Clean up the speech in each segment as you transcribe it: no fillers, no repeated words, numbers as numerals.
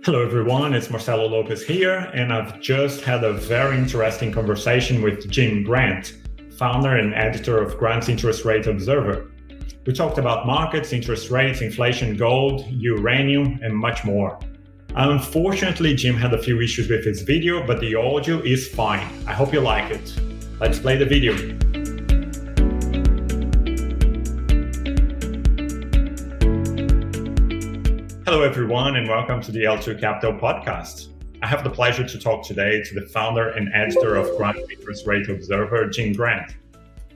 Hello, everyone. It's Marcelo Lopez here, and I've just had a very interesting conversation with Jim Grant, founder and editor of Grant's Interest Rate Observer. We talked about markets, interest rates, inflation, gold, uranium, and much more. Unfortunately, Jim had a few issues with his video, but the audio is fine. I hope you like it. Let's play the video. Hello, everyone, and welcome to the L2 Capital podcast. I have the pleasure to talk today to the founder and editor of Grant's Interest Rate Observer, Jim Grant.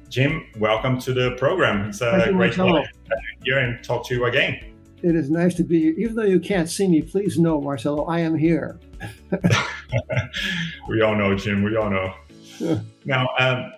Jim, welcome to the program. It's a great pleasure to be here and talk to you again. It is nice to be here. Even though you can't see me, please know, Marcelo, I am here. We all know, Jim. We all know. Now,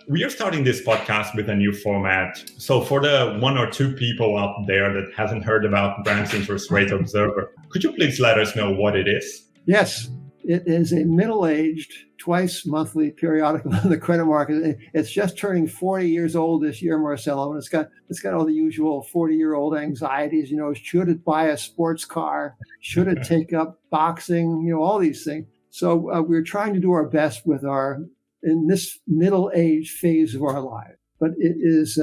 we are starting this podcast with a new format. So for the one or two people out there that hasn't heard about Grant's Interest Rate Observer, could you please let us know what it is? Yes, it is a middle-aged, twice monthly periodical on the credit market. It's just turning 40 years old this year, Marcelo, and it's got all the usual 40-year-old anxieties. Should it buy a sports car? Should it take up boxing? All these things. So we're trying to do our best with in this middle-age phase of our life. But it is,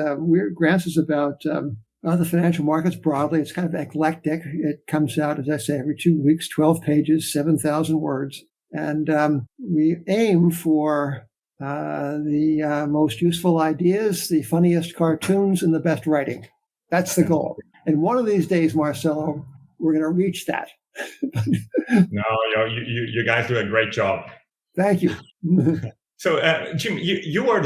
Grants is about the financial markets broadly. It's kind of eclectic. It comes out, as I say, every 2 weeks, 12 pages, 7,000 words. And we aim for the most useful ideas, the funniest cartoons, and the best writing. That's the goal. And one of these days, Marcelo, we're going to reach that. No, you guys do a great job. Thank you. So, Jim, you were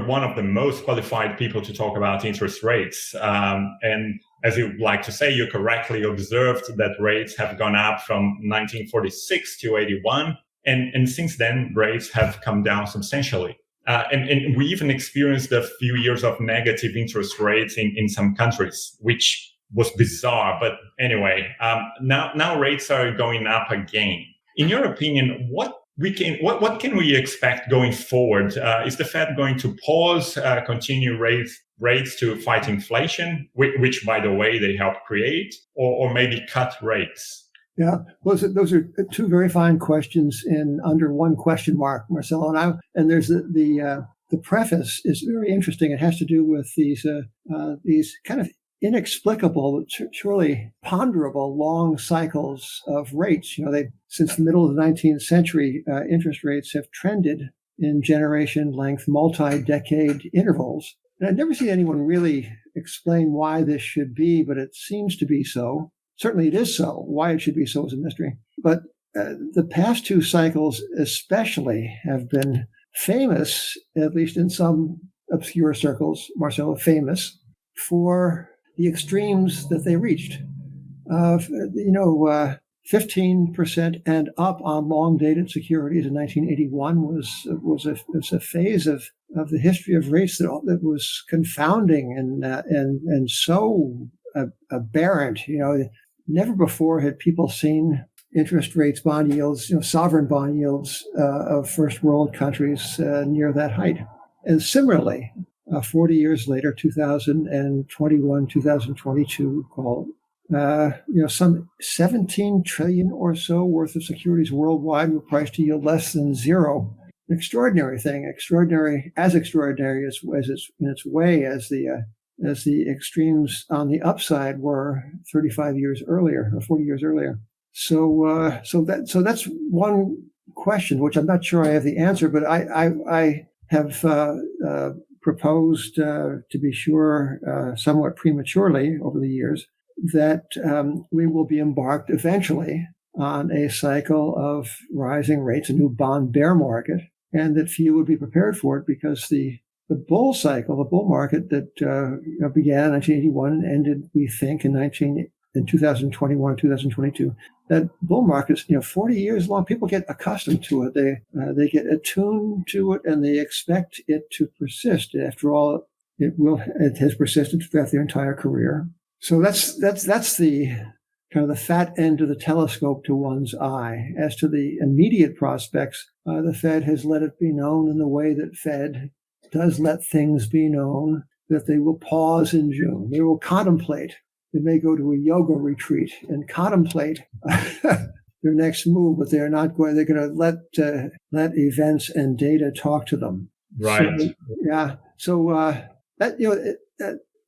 one of the most qualified people to talk about interest rates. And as you like to say, you correctly observed that rates have gone up from 1946 to 81. And since then, rates have come down substantially. And we even experienced a few years of negative interest rates in some countries, which was bizarre. But anyway, now rates are going up again. In your opinion, what can we expect going forward? Is the Fed going to pause, continue rates to fight inflation, which, by the way, they help create, or maybe cut rates? Yeah, those are two very fine questions in under one question mark, Marcelo. And there's the preface is very interesting. It has to do with these kind of inexplicable, surely ponderable long cycles of rates. Since the middle of the 19th century, interest rates have trended in generation length, multi-decade intervals. And I've never seen anyone really explain why this should be, but it seems to be so. Certainly it is so. Why it should be so is a mystery. But the past two cycles especially have been famous, at least in some obscure circles, Marcelo, famous for the extremes that they reached. 15% and up on long-dated securities in 1981 was a phase of the history of rates that was confounding and so aberrant. Never before had people seen interest rates, bond yields, sovereign bond yields of first world countries near that height. And similarly, 40 years later, 2021, 2022, call it, some 17 trillion or so worth of securities worldwide were priced to yield less than zero. An extraordinary thing, as extraordinary as it's in its way as the extremes on the upside were 35 years earlier or 40 years earlier. So that's one question, which I'm not sure I have the answer, but I have proposed, to be sure, somewhat prematurely over the years, that we will be embarked eventually on a cycle of rising rates, a new bond bear market, and that few would be prepared for it because the bull cycle, the bull market that began in 1981 and ended, we think, in 2021, 2022. That bull market is 40 years long. People get accustomed to it. They get attuned to it, and they expect it to persist. After all, it has persisted throughout their entire career. So that's the kind of the fat end of the telescope to one's eye. As to the immediate prospects, the Fed has let it be known in the way that Fed does let things be known, that they will pause in June. They will contemplate. They may go to a yoga retreat and contemplate their next move, but they're not going. They're going to let events and data talk to them. Right. So, yeah. So that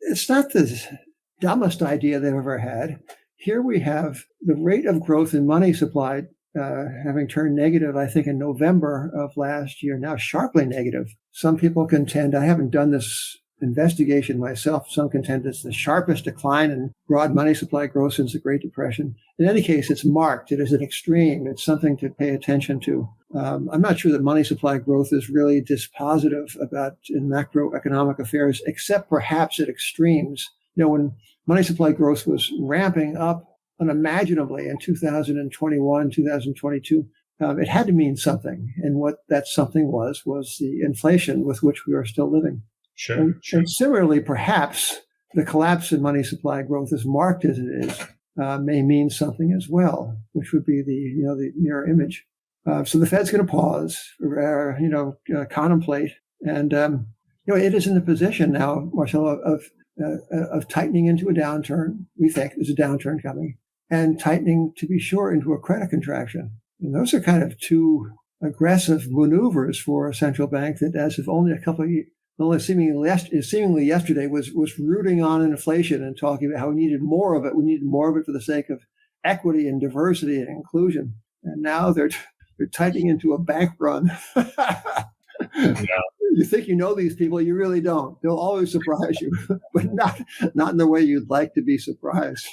it's not the dumbest idea they've ever had. Here we have the rate of growth in money supply having turned negative, I think, in November of last year, now sharply negative. Some people contend, I haven't done this investigation myself, some contend it's the sharpest decline in broad money supply growth since the Great Depression. In any case, it's marked. It is an extreme. It's something to pay attention to. I'm not sure that money supply growth is really dispositive about in macroeconomic affairs, except perhaps at extremes. When money supply growth was ramping up unimaginably in 2021, 2022, it had to mean something. And what that something was the inflation with which we are still living. Sure. And similarly, perhaps the collapse in money supply growth, as marked as it is, may mean something as well, which would be the mirror image. So the Fed's going to pause, contemplate, and it is in the position now, Marcelo, of tightening into a downturn. We think there's a downturn coming, and tightening, to be sure, into a credit contraction. And those are kind of two aggressive maneuvers for a central bank that, as of only a couple of years, seemingly yesterday, was rooting on inflation and talking about how we needed more of it. We needed more of it for the sake of equity and diversity and inclusion. And now they're tightening into a bank run. Yeah. You think you know these people, you really don't. They'll always surprise you, but not in the way you'd like to be surprised.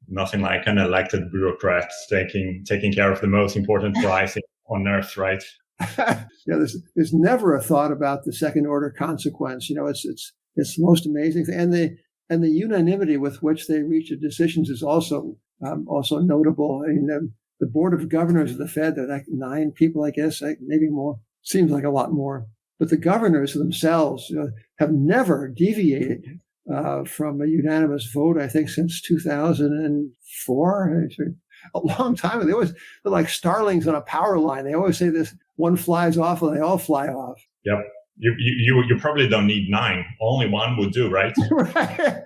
Nothing like an elected bureaucrat taking care of the most important prize on earth, right? There's never a thought about the second order consequence. It's the most amazing thing, and the unanimity with which they reach the decisions is also notable. I mean, the board of governors of the Fed, they're like 9 people, I guess, maybe more. Seems like a lot more. But the governors themselves have never deviated from a unanimous vote, I think, since 2004. A long time ago. They're like starlings on a power line. They always say this: one flies off and they all fly off. Yep. You probably don't need 9. Only one would do, right? Right.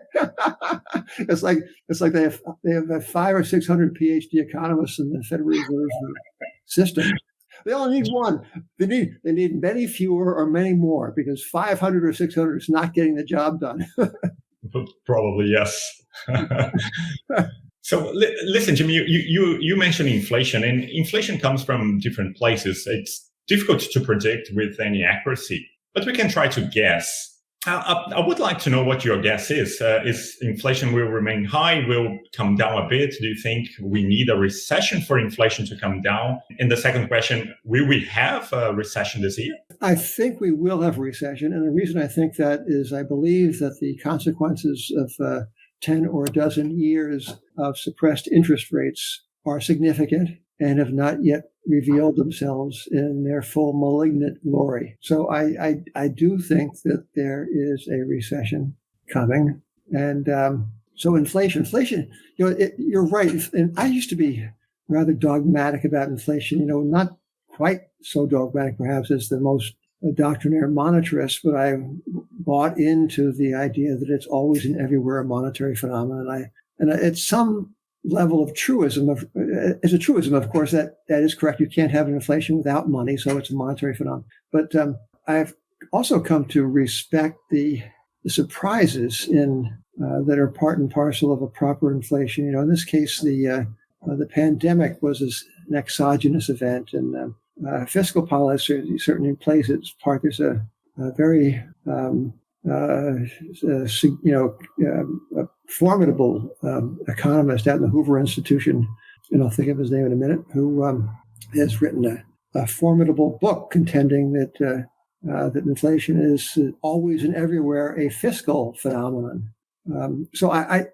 It's like they have 500 or 600 PhD economists in the Federal Reserve system. They only need one. They need many fewer or many more, because 500 or 600 is not getting the job done. Probably yes. So listen, Jim, you mentioned inflation, and inflation comes from different places. It's difficult to predict with any accuracy, but we can try to guess. I would like to know what your guess is. Is inflation will remain high, will come down a bit? Do you think we need a recession for inflation to come down? And the second question, will we have a recession this year? I think we will have a recession. And the reason I think that is I believe that the consequences of 10 or a dozen years of suppressed interest rates are significant and have not yet revealed themselves in their full malignant glory. So I do think that there is a recession coming. And so inflation, you're right. And I used to be rather dogmatic about inflation, not quite so dogmatic perhaps as the most doctrinaire monetarist, but I bought into the idea that it's always and everywhere a monetary phenomenon. And it's some level of truism. It's a truism, of course, that is correct. You can't have an inflation without money, so it's a monetary phenomenon. But I've also come to respect the surprises that are part and parcel of a proper inflation. In this case, the pandemic was an exogenous event, and fiscal policy certainly plays its part. There's a very formidable economist out in the Hoover Institution, and I'll think of his name in a minute, who has written a formidable book contending that inflation is always and everywhere a fiscal phenomenon. So I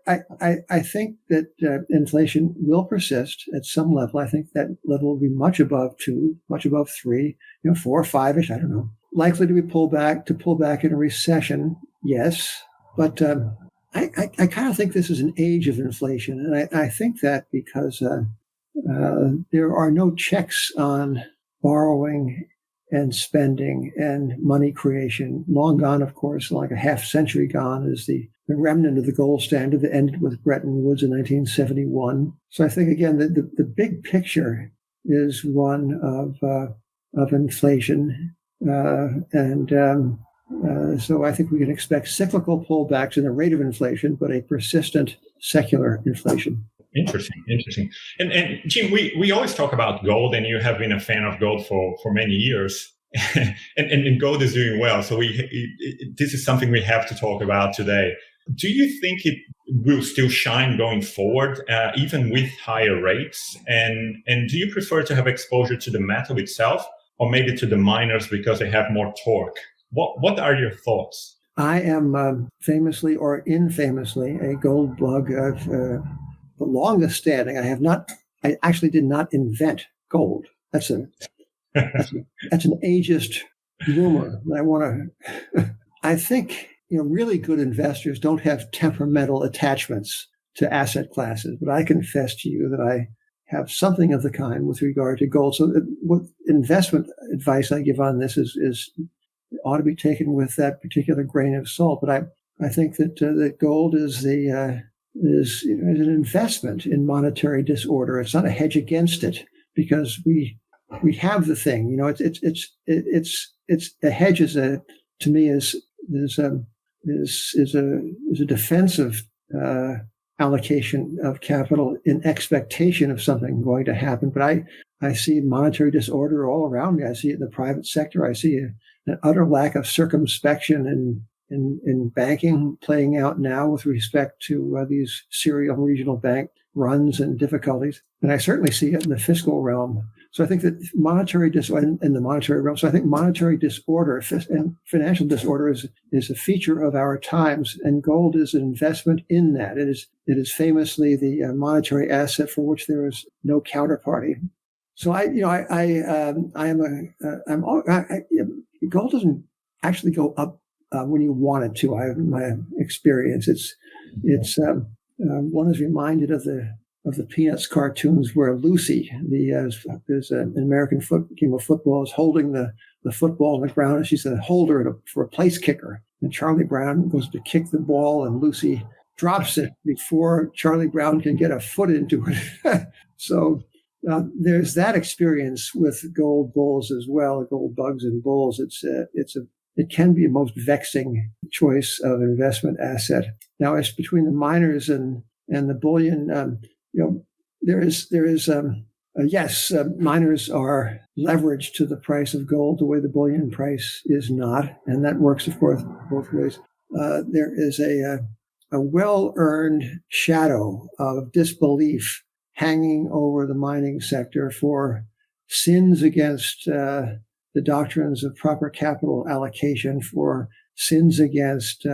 think that inflation will persist at some level. I think that level will be much above 2, much above 3, 4 or 5-ish. I don't know. Likely to be pull back in a recession, yes. But I kind of think this is an age of inflation, and I think that because there are no checks on borrowing and spending and money creation. Long gone, of course, like a half century gone is the remnant of the gold standard that ended with Bretton Woods in 1971. So I think, again, the big picture is one of inflation. So I think we can expect cyclical pullbacks in the rate of inflation, but a persistent secular inflation. Interesting. And Jim, we always talk about gold, and you have been a fan of gold for many years. and gold is doing well. So this is something we have to talk about today. Do you think it will still shine going forward, even with higher rates? And do you prefer to have exposure to the metal itself, or maybe to the miners because they have more torque? What are your thoughts? I am famously or infamously a gold bug of the longest standing. I actually did not invent gold. That's an ageist rumor. I think, really good investors don't have temperamental attachments to asset classes, but I confess to you that I have something of the kind with regard to gold. So what investment advice I give on this is ought to be taken with that particular grain of salt. But I think that gold is an investment in monetary disorder. It's not a hedge against it, because we have the thing. It's a hedge to me is a defensive allocation of capital in expectation of something going to happen. But I see monetary disorder all around me. I see it in the private sector. I see an utter lack of circumspection in banking playing out now with respect to these serial regional bank runs and difficulties. And I certainly see it in the fiscal realm. So I think that monetary disorder in the monetary realm. So I think monetary disorder and financial disorder is a feature of our times, and gold is an investment in that. It is famously the monetary asset for which there is no counterparty. So gold doesn't actually go up when you want it to. In my experience, one is reminded of the Peanuts cartoons where Lucy, there's an American game of football, is holding the football on the ground, and she's a holder for a place kicker. And Charlie Brown goes to kick the ball, and Lucy drops it before Charlie Brown can get a foot into it. So there's that experience with gold bulls as well, gold bugs and bulls. It can be a most vexing choice of investment asset. Now, as between the miners and the bullion, miners are leveraged to the price of gold the way the bullion price is not, and that works, of course, both ways. There is a well-earned shadow of disbelief hanging over the mining sector for sins against the doctrines of proper capital allocation, for sins against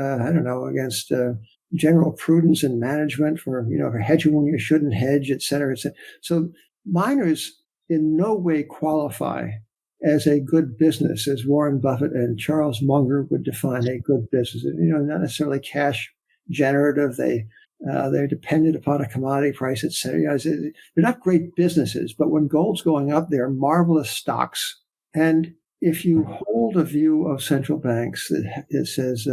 general prudence in management, for hedging when you shouldn't hedge, et cetera, et cetera. So miners in no way qualify as a good business, as Warren Buffett and Charles Munger would define a good business. Not necessarily cash generative. They're dependent upon a commodity price, et cetera. They're not great businesses, but when gold's going up, they're marvelous stocks. And if you hold a view of central banks that says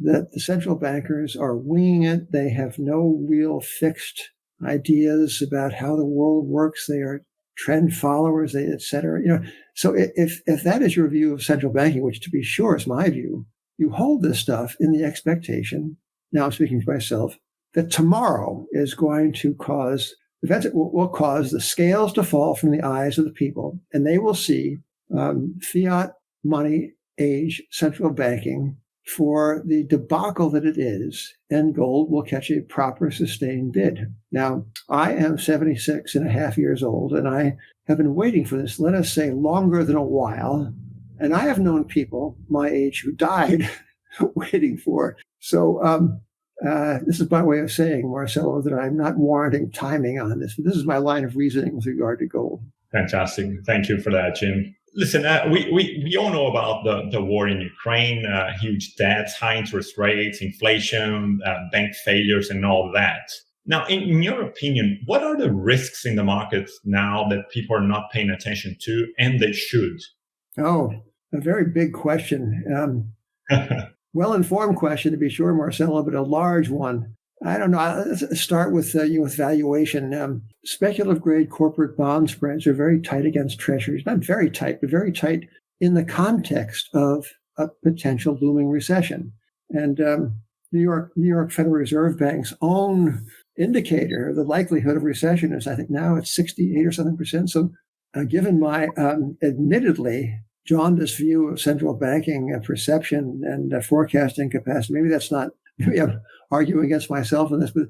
that the central bankers are winging it, they have no real fixed ideas about how the world works, they are trend followers, et cetera. So if that is your view of central banking, which to be sure is my view, you hold this stuff in the expectation, now I'm speaking for myself, that tomorrow is going to cause will cause the scales to fall from the eyes of the people, and they will see fiat money age central banking for the debacle that it is, and gold will catch a proper sustained bid. Now, I am 76 and a half years old, and I have been waiting for this, let us say, longer than a while. And I have known people my age who died waiting for it. So this is by way of saying, Marcelo, that I'm not warranting timing on this, but this is my line of reasoning with regard to gold. Fantastic. Thank you for that, Jim. Listen, we all know about the war in Ukraine, huge debts, high interest rates, inflation, bank failures, and all that. Now, in your opinion, what are the risks in the market now that people are not paying attention to, and they should? Oh, a very big question. well-informed question, to be sure, Marcelo, but a large one. I don't know. Let's start with with valuation. Speculative grade corporate bond spreads are very tight against treasuries. Not very tight, but very tight in the context of a potential looming recession. And New York Federal Reserve Bank's own indicator, the likelihood of recession is, I think now it's 68 or something percent. So given my admittedly jaundiced view of central banking perception and forecasting capacity, maybe I'm arguing against myself in this, but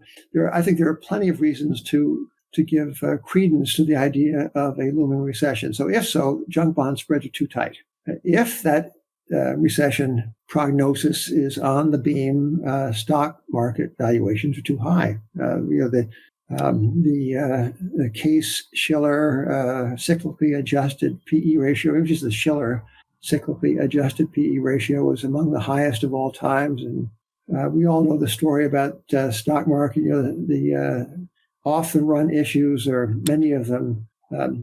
I think there are plenty of reasons to give credence to the idea of a looming recession. So if so, junk bond spreads are too tight. If that recession prognosis is on the beam, stock market valuations are too high. The Case-Shiller cyclically adjusted PE ratio, which is the Shiller cyclically adjusted PE ratio, was among the highest of all times. And we all know the story about stock market. The off-the-run issues are many of them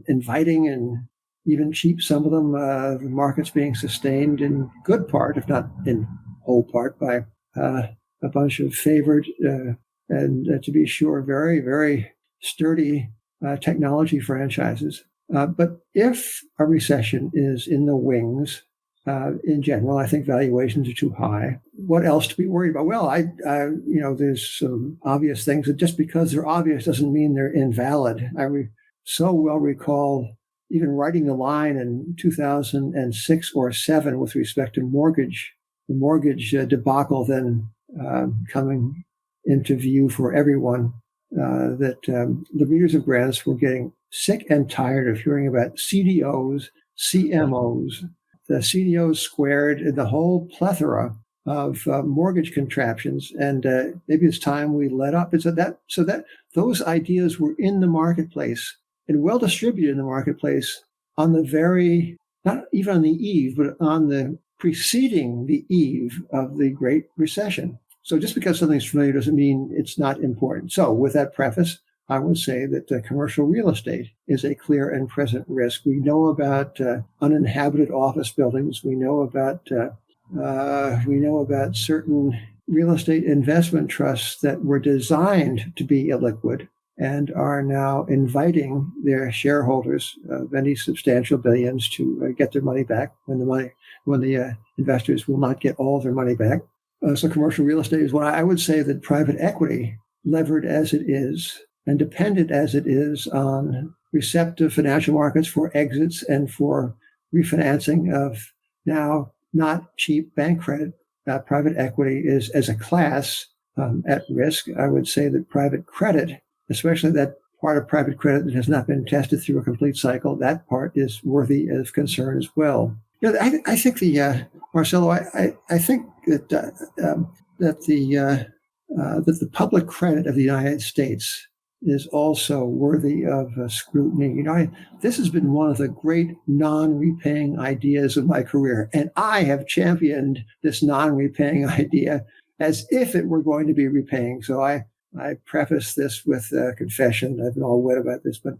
inviting and even cheap, some of them, the markets being sustained in good part, if not in whole part, by a bunch of favored and to be sure, very, very sturdy technology franchises. But if a recession is in the wings, in general, I think valuations are too high. What else to be worried about? Well, there's some obvious things that just because they're obvious doesn't mean they're invalid. I so well recall even writing the line in 2006 or 7 with respect to the mortgage debacle then coming into view for everyone, that the readers of Grants were getting sick and tired of hearing about CDOs, CMOs, the CDOs squared, and the whole plethora of mortgage contraptions. And maybe it's time we let up. And so that those ideas were in the marketplace and well distributed in the marketplace on the very, not even on the eve, but on the preceding the eve of the Great Recession. So just because something's familiar doesn't mean it's not important. So with that preface, I would say that commercial real estate is a clear and present risk. We know about uninhabited office buildings. We know about certain real estate investment trusts that were designed to be illiquid and are now inviting their shareholders of any substantial billions to get their money back when the investors will not get all of their money back. So commercial real estate is what I would say that private equity, levered as it is and dependent as it is on receptive financial markets for exits and for refinancing of now not cheap bank credit, private equity is as a class at risk. I would say that private credit, especially that part of private credit that has not been tested through a complete cycle, that part is worthy of concern as well. I think Marcelo, I think that the public credit of the United States is also worthy of scrutiny. This has been one of the great non-repaying ideas of my career, and I have championed this non-repaying idea as if it were going to be repaying. So I preface this with confession. I've been all wet about this, but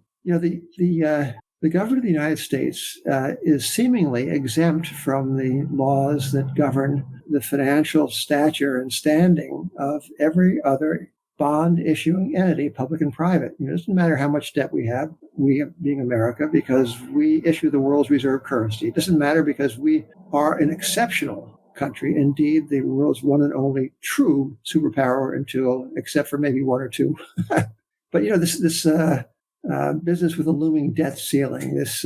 the government of the United States is seemingly exempt from the laws that govern the financial stature and standing of every other bond issuing entity, public and private. It doesn't matter how much debt we have, we being America, because we issue the world's reserve currency. It doesn't matter because we are an exceptional country. Indeed, the world's one and only true superpower except for maybe one or two. But this business with a looming debt ceiling, this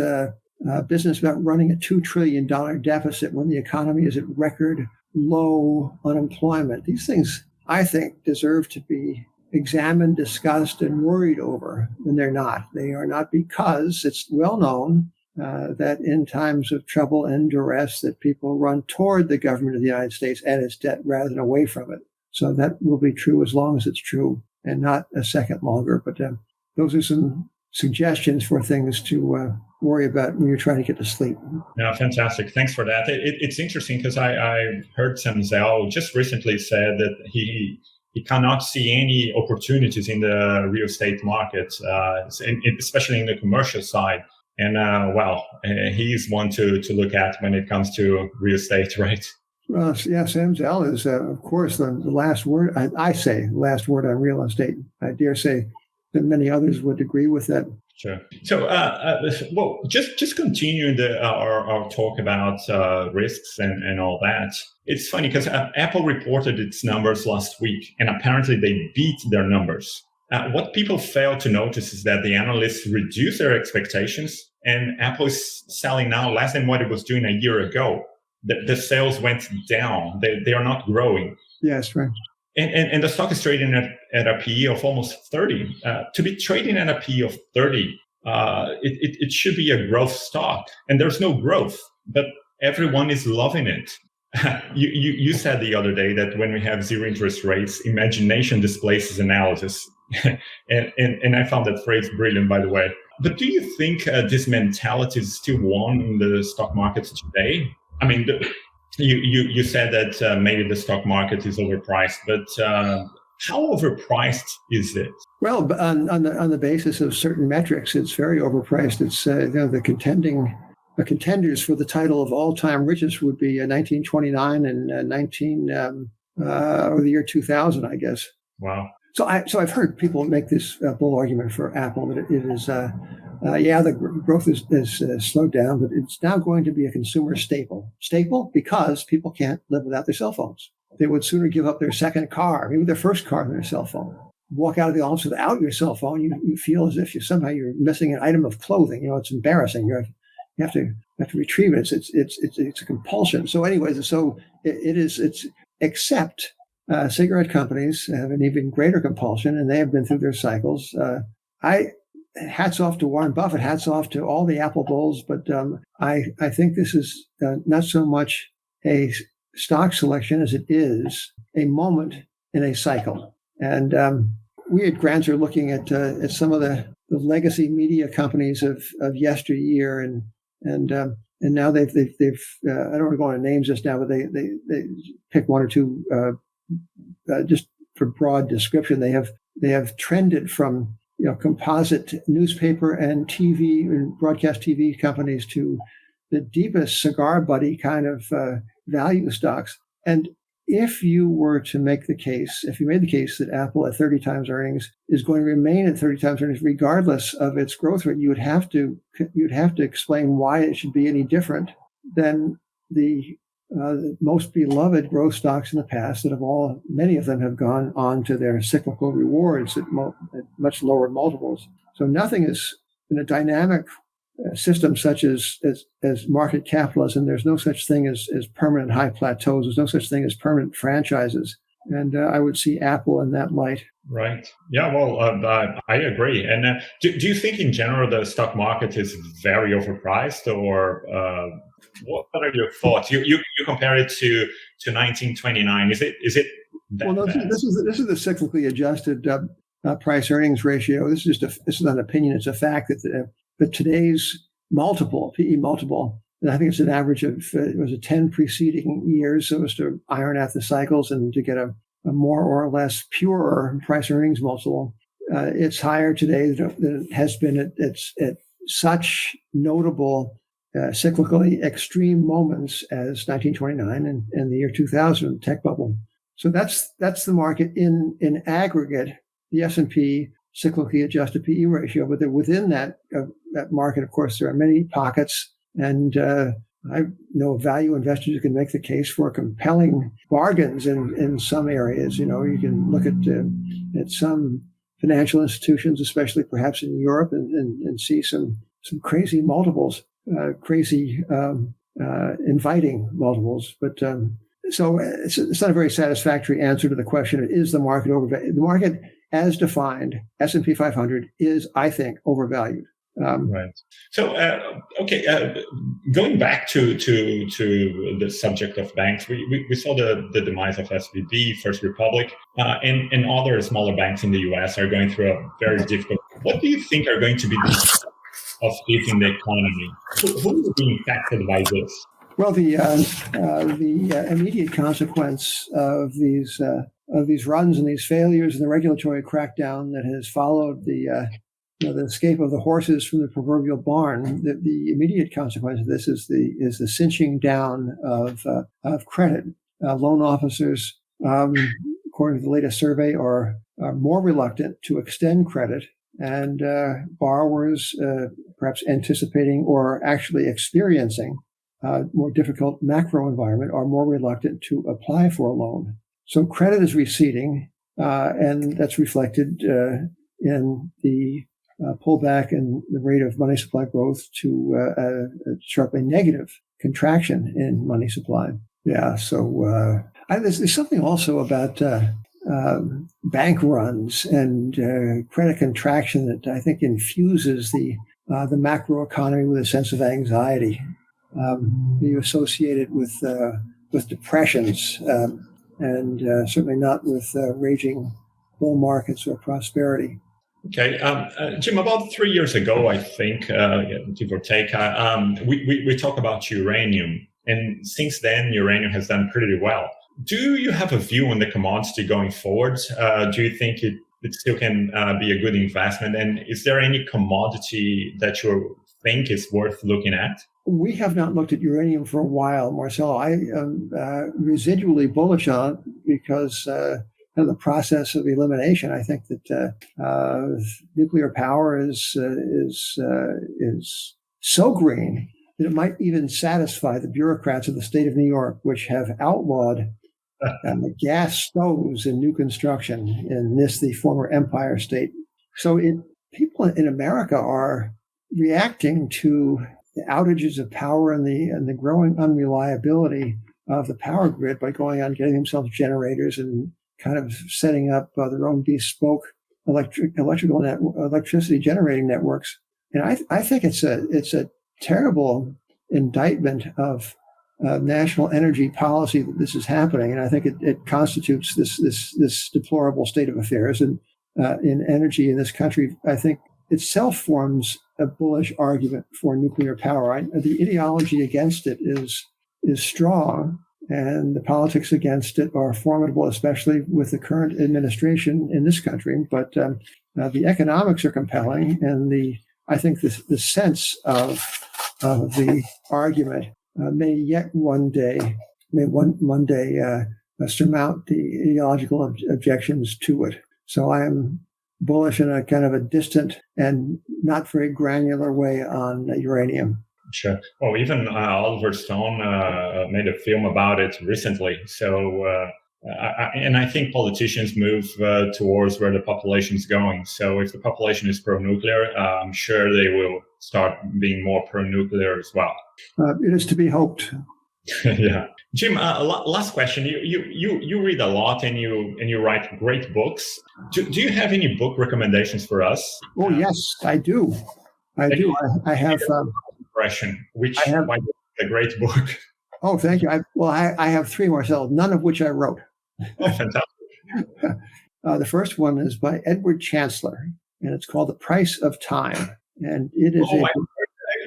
business about running a $2 trillion deficit when the economy is at record low unemployment. These things, I think, deserve to be examined, discussed, and worried over, and they're not. They are not, because it's well known that in times of trouble and duress that people run toward the government of the United States and its debt rather than away from it. So that will be true as long as it's true and not a second longer. But those are some suggestions for things to worry about when you're trying to get to sleep. Yeah, fantastic. Thanks for that. It's interesting because I heard Sam Zell just recently said that he cannot see any opportunities in the real estate market, especially in the commercial side. And he's one to look at when it comes to real estate, right? Well, yeah, Sam Zell is, of course, the last word. I say last word on real estate. I dare say that many others would agree with that. Sure. So, well, just continuing our talk about risks and all that. It's funny because Apple reported its numbers last week, and apparently they beat their numbers. What people fail to notice is that the analysts reduced their expectations, and Apple is selling now less than what it was doing a year ago. The sales went down. They are not growing. Yes, right. And the stock is trading at a PE of almost 30. To be trading at a PE of 30, it should be a growth stock. And there's no growth, but everyone is loving it. You said the other day that when we have zero interest rates, imagination displaces analysis. and I found that phrase brilliant, by the way. But do you think this mentality is still on in the stock markets today? I mean, you said that maybe the stock market is overpriced, but how overpriced is it? Well, on the basis of certain metrics, it's very overpriced. It's the contenders for the title of all-time richest would be 1929 and or the year 2000, I guess. Wow. So I've heard people make this bull argument for Apple that it is. The growth is slowed down, but it's now going to be a consumer staple. Staple because people can't live without their cell phones. They would sooner give up their second car, maybe their first car, than their cell phone. Walk out of the office without your cell phone, you feel as if you're missing an item of clothing. It's embarrassing. You have to retrieve it. It's a compulsion. So, anyways, it's except cigarette companies have an even greater compulsion, and they have been through their cycles. Hats off to Warren Buffett, hats off to all the Apple bulls, but I think this is not so much a stock selection as it is a moment in a cycle. And we at Grants are looking at some of the legacy media companies of yesteryear, and now they've I don't want to go into names just now, but they pick one or two just for broad description. They have trended from composite newspaper and TV and broadcast TV companies to the deepest cigar buddy kind of value stocks. And if you were to make the case, if you made the case that Apple at 30 times earnings is going to remain at 30 times earnings regardless of its growth rate, you'd have to explain why it should be any different than the most beloved growth stocks in the past many of them have gone on to their cyclical rewards at much lower multiples. So nothing is in a dynamic system such as market capitalism. There's no such thing as permanent high plateaus. There's no such thing as permanent franchises. And I would see Apple in that light. Right. Yeah, well, I agree. And do you think in general the stock market is very overpriced, or what are your thoughts? You compare it to 1929. Is it that well, no, bad? This is the cyclically adjusted price earnings ratio. This is not an opinion. It's a fact that today's PE multiple, and I think it's an average of it was 10 preceding years, so as to iron out the cycles and to get a more or less pure price earnings multiple. It's higher today than it has been at such notable cyclically extreme moments as 1929 and the year 2000 tech bubble. So that's the market in aggregate. The S&P cyclically adjusted PE ratio, but within that market, of course, there are many pockets, and I know value investors who can make the case for compelling bargains in some areas. You can look at some financial institutions, especially perhaps in Europe, and see some crazy multiples, inviting multiples. But so it's not a very satisfactory answer to the question: is the market overvalued? The market, as defined, S&P 500 is, I think, overvalued. Right. So, going back to the subject of banks, we saw the demise of SVB, First Republic, and other smaller banks in the U.S. are going through a very difficult. What do you think are going to be the of hitting the economy? Who will be impacted by this? Well, the immediate consequence of these runs and these failures and the regulatory crackdown that has followed the escape of the horses from the proverbial barn, the immediate consequence of this is the cinching down of credit. loan officers, according to the latest survey, are more reluctant to extend credit, and borrowers, perhaps anticipating or actually experiencing a more difficult macro environment, are more reluctant to apply for a loan. So credit is receding, and that's reflected in the pullback in the rate of money supply growth to a sharply negative contraction in money supply. Yeah, so there's something also about bank runs and credit contraction that I think infuses the macroeconomy with a sense of anxiety. You associate it with depressions, and certainly not with raging bull markets or prosperity. Okay, Jim. About 3 years ago, I think, give or take, we talked about uranium, and since then, uranium has done pretty well. Do you have a view on the commodity going forward? Do you think it still can be a good investment? And is there any commodity that you think is worth looking at? We have not looked at uranium for a while, Marcelo. I am residually bullish on it because of the process of elimination. I think that nuclear power is so green that it might even satisfy the bureaucrats of the state of New York, which have outlawed gas stoves in new construction in the former Empire State. So people in America are reacting to the outages of power and the growing unreliability of the power grid by going on getting themselves generators and kind of setting up their own bespoke electricity generating networks. And I think it's a terrible indictment of national energy policy that this is happening, and I think it constitutes this deplorable state of affairs. And in energy in this country, I think itself forms a bullish argument for nuclear power. The ideology against it is strong, and the politics against it are formidable, especially with the current administration in this country. But the economics are compelling, and I think the sense of the argument may one day surmount the ideological objections to it. So I am bullish in a kind of a distant and not very granular way on uranium. Sure. Well, even Oliver Stone made a film about it recently. So, I think politicians move towards where the population is going. So if the population is pro-nuclear, I'm sure they will start being more pro-nuclear as well. It is to be hoped. Yeah. Jim, last question. You read a lot and you write great books. Do you have any book recommendations for us? Oh, yes, I do. I have impression, why a great book. Oh, thank you. I have three, Marcel, none of which I wrote. Oh, fantastic. The first one is by Edward Chancellor, and it's called The Price of Time. And it is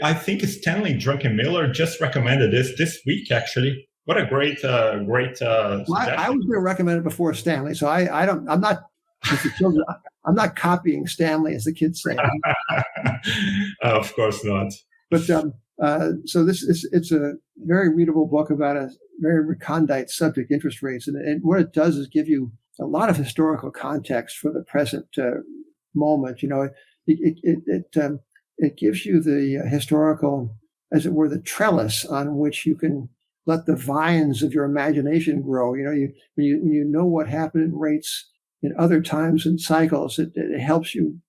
I think Stanley Druckenmiller just recommended this week, actually. What a great suggestion. I was going to recommend it before Stanley, so I'm not copying Stanley, as the kids say. Of course not. But so it's a very readable book about a very recondite subject, interest rates, and what it does is give you a lot of historical context for the present moment. You know, it gives you the historical, as it were, the trellis on which you can let the vines of your imagination grow. You know, when you know what happened in rates in other times and cycles, it helps you,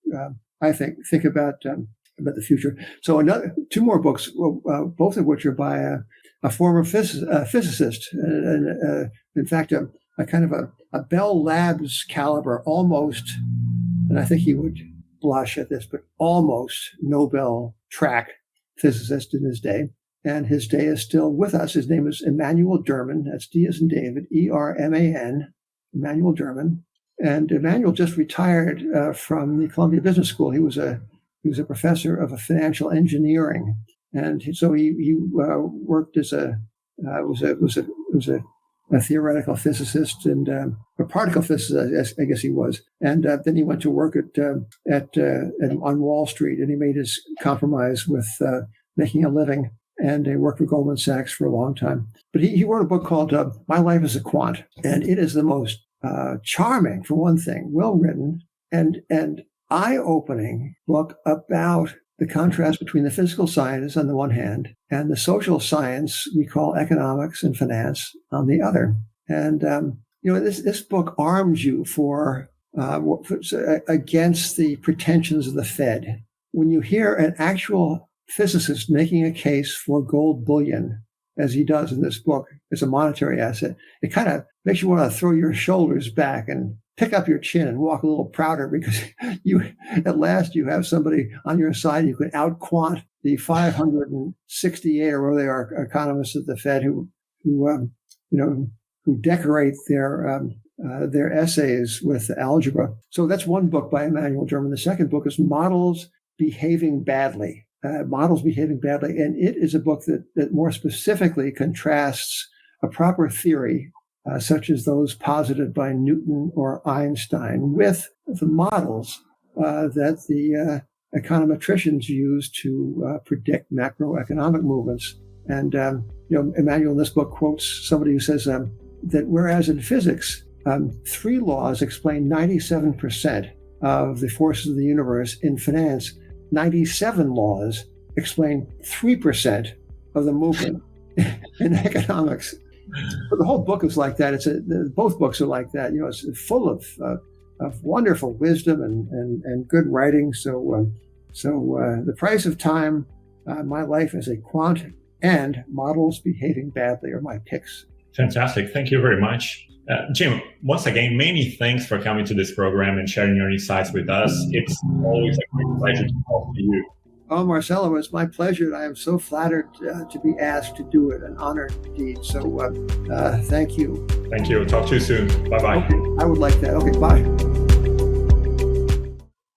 I think about the future. So two more books, both of which are by a former physicist, and in fact, a kind of a Bell Labs caliber, almost, and I think he would blush at this, but almost Nobel track physicist in his day. And his day is still with us. His name is Emanuel Derman. That's D as in David, E-R-M-A-N, Emanuel Derman. And Emanuel just retired from the Columbia Business School. He was a professor of financial engineering, and so he worked as a theoretical physicist and a particle physicist, I guess he was. And then he went to work on Wall Street, and he made his compromise with making a living and he worked for Goldman Sachs for a long time. But he wrote a book called My Life as a Quant, and it is the most charming, for one thing, well-written and eye-opening book about the contrast between the physical sciences on the one hand and the social science we call economics and finance on the other. And this book arms you for against the pretensions of the Fed. When you hear an actual physicist making a case for gold bullion, as he does in this book, as a monetary asset, it kind of makes you want to throw your shoulders back and pick up your chin and walk a little prouder, because at last you have somebody on your side who can out-quant the 568 or where they are economists at the Fed who decorate their essays with algebra. So that's one book by Emmanuel German. The second book is Models Behaving Badly. Models Behaving Badly. And it is a book that more specifically contrasts a proper theory, such as those posited by Newton or Einstein, with the models that the econometricians use to predict macroeconomic movements. And Emmanuel in this book quotes somebody who says that whereas in physics, 3 laws explain 97% of the forces of the universe, in finance, 97 laws explain 3% of the movement in economics. But the whole book is like that. Both books are like that. It's full of wonderful wisdom and good writing. So The Price of Time, My Life as a Quant, and Models Behaving Badly are my picks. Fantastic. Thank you very much. Jim, once again, many thanks for coming to this program and sharing your insights with us. It's always a great pleasure to talk to you. Oh, Marcelo, it's my pleasure. I am so flattered to be asked to do it, an honor indeed. So thank you. Thank you. Talk to you soon. Bye-bye. Okay, I would like that. Okay, bye.